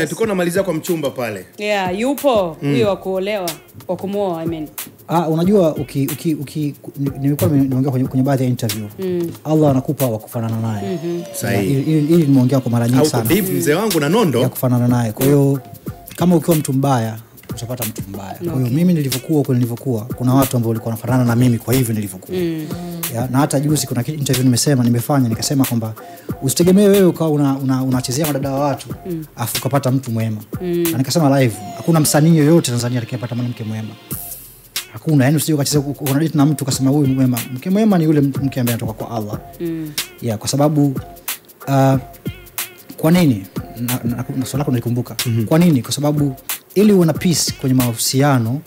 tuko namalizia kwa mchumba pale. Yeah, yupo huyo wa kuolewa, wa kumuoa I mean. Unajua nilikuwa nimeongea kwenye baadhi ya interview. Allah anakupa wa kufanana naye. Sahihi. Ili nimeongea kwa mara nyingi sana. Au deep mzee wangu na nondo ya kufanana naye. Kwa hiyo kama ukiwa mtu mbaya utapata mtu mbaya. Kwa hiyo mimi nilivyokuwa kuna watu ambao walikuwa wanafanana na mimi kwa hivyo nilivyokuwa. Na hata juzi kuna interview nikasema kwamba usitegemee wewe ukawa unachezea madada wa watu afu ukapata mtu mwema. Na nikasema live, hakuna msanii yoyote Tanzania atakayepata mwanamke mwema. Hakuna, yani usije ukacheza unadate na mtu ukasema huyu mwema. Mke mwema ni yule mke ambaye anatoka kwa Allah. Kwa sababu kwa nini? Na swali lako nalikumbuka. Kwa nini? Kwa sababu ili uwe na peace kwenye mahusiano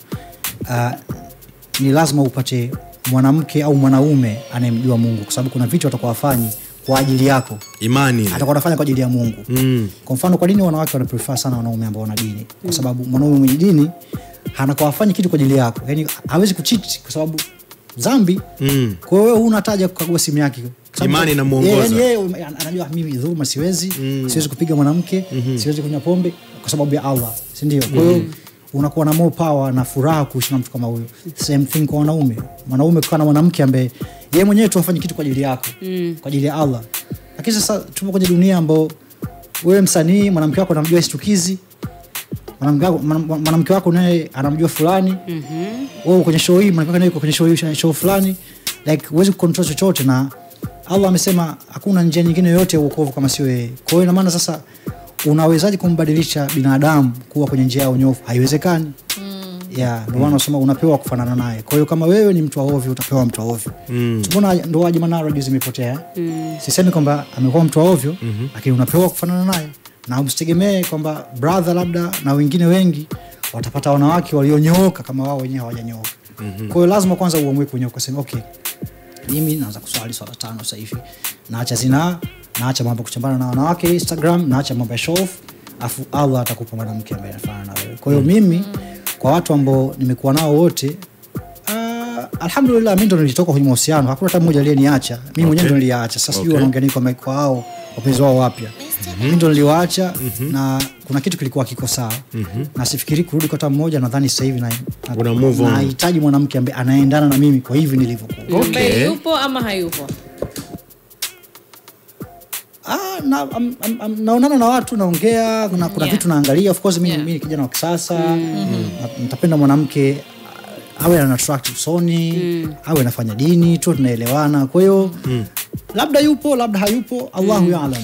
ni lazima upate mwanamke au mwanaume anayemjua Mungu, kwa sababu kuna vitu atakuwa afanye kwa ajili yako. Imani. Atakuwa anafanya kwa ajili ya Mungu. Kwa mfano, kwa nini wanawake wana prefer sana wanaume ambao wana dini? Kwa sababu mwanaume mwenye dini hanakuwa afanye kitu kwa ajili yako. Yaani hawezi kucheat kwa sababu dhambi. Kwa hiyo wewe unataja kukagua simu yake. Imani na muongoza. Yeye anajua mimi dhulma siwezi kupiga mwanamke, siwezi kunywa pombe kwa sababu ya Allah, si ndio? Kwa hiyo unakuwa na more power na furaha kuishi na mtu kama huyo. Same thing kwa wanaume. Mwanaume kwa na mwanamke ambaye yeye mwenyewe tu afanye kitu kwa ajili yako, kwa ajili ya Allah. Lakini sasa tupo kwenye dunia ambayo wewe msanii, mwanamke wako anamjua Stukizi, mwanamke wako naye anamjua fulani. Wewe kwenye show hii, mwanamke wako kwenye show fulani, like huwezi control chochote, na Allah amesema hakuna njia nyingine yoyote ya wokovu kama sio yeye. Kwa hiyo ina maana sasa unawezaje kumbadilisha binadamu kuwa kwenye njia ya unyofu? Haiwezekani. Ndio maana nasema unapewa kufanana naye. Kwa hiyo kama wewe ni mtu wa ovyo utapewa mtu wa ovyo. Tumeona ndoa ya Manara juzi imepotea. Sisemi kwamba amekuwa mtu wa ovyo, lakini unapewa kufanana naye. Na usitegemee kwamba brother labda na wengine wengi watapata wanawake walionyooka kama wao wenyewe hawajanyooka. Kwa hiyo lazima kwanza uamue kunyooka, sema okay, mimi naanza kuswali swala 5 sasa hivi. Naacha zina, naacha mambo kuchambana na wanawake Instagram, naacha mambo ya show off, afu Allah atakupa mwanamke ambaye anafanana na wewe. Kwa hiyo mimi kwa watu ambao nimekuwa nao wote alhamdulillah mimi ndo nilitoka kwenye mahusiano, hakuna hata mmoja aliyeniacha. Mimi mwenyewe ndo niliacha. Sasa sijui wanaongea nini kwa hao wapenzi wao wapya. Mimi ndo niliwaacha na kuna kitu kilikuwa kiko sawa. Na sifikiri kurudi kwa hata mmoja. Nadhani sasa hivi nahitaji mwanamke ambaye anaendana na mimi kwa hivi nilivyokuwa. Yupo ama hayupo? Naonana na watu, naongea, kuna vitu naangalia. Of course mimi ni kijana wa kisasa. Nitapenda mwanamke awe ana attractive usoni, awe anafanya dini, tu tunaelewana. Kwa hiyo labda yupo, labda hayupo, Allahu ya'lam.